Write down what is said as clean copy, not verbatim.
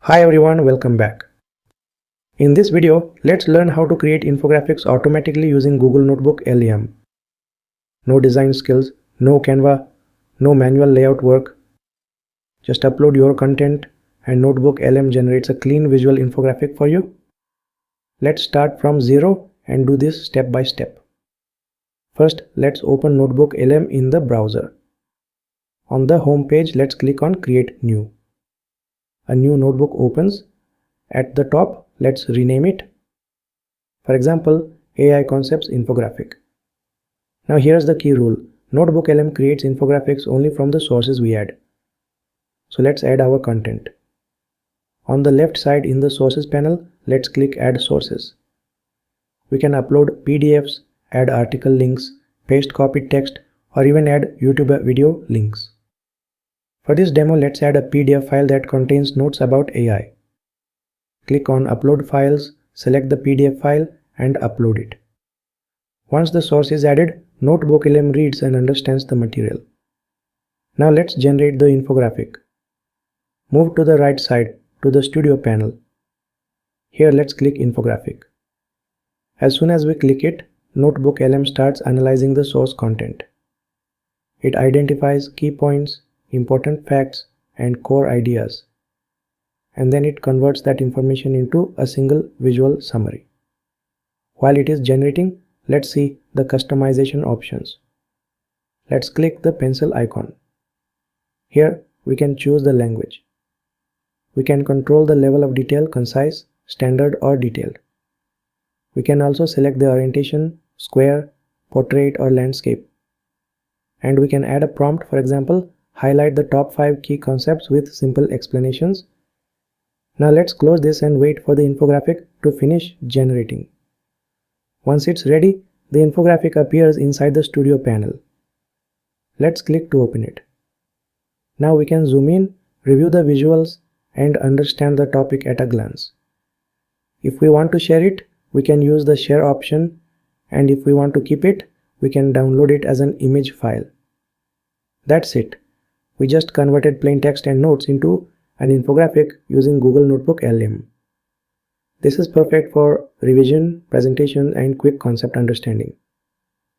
Hi everyone, welcome back. In this video, let's learn how to create infographics automatically using Google NotebookLM. No design skills, no Canva, no manual layout work. Just upload your content and NotebookLM generates a clean visual infographic for you. Let's start from zero and do this step by step. First, let's open NotebookLM in the browser. On the home page, let's click on Create New. A new notebook opens. At the top, let's rename it. For example, AI Concepts Infographic. Now here's the key rule. NotebookLM creates infographics only from the sources we add. So let's add our content. On the left side in the sources panel, let's click Add Sources. We can upload PDFs, add article links, paste copied text, or even add YouTube video links. For this demo, let's add a PDF file that contains notes about AI. Click on Upload Files, select the PDF file and upload it. Once the source is added, NotebookLM reads and understands the material. Now let's generate the infographic. Move to the right side to the Studio panel. Here let's click Infographic. As soon as we click it, NotebookLM starts analyzing the source content. It identifies key points, important facts, and core ideas. And then it converts that information into a single visual summary. While it is generating, let's see the customization options. Let's click the pencil icon. Here we can choose the language. We can control the level of detail, concise, standard, or detailed. We can also select the orientation, square, portrait, or landscape. And we can add a prompt, for example, highlight the top 5 key concepts with simple explanations. Now let's close this and wait for the infographic to finish generating. Once it's ready, the infographic appears inside the Studio panel. Let's click to open it. Now we can zoom in, review the visuals, and understand the topic at a glance. If we want to share it, we can use the share option, and if we want to keep it, we can download it as an image file. That's it. We just converted plain text and notes into an infographic using Google NotebookLM. This is perfect for revision, presentation, and quick concept understanding.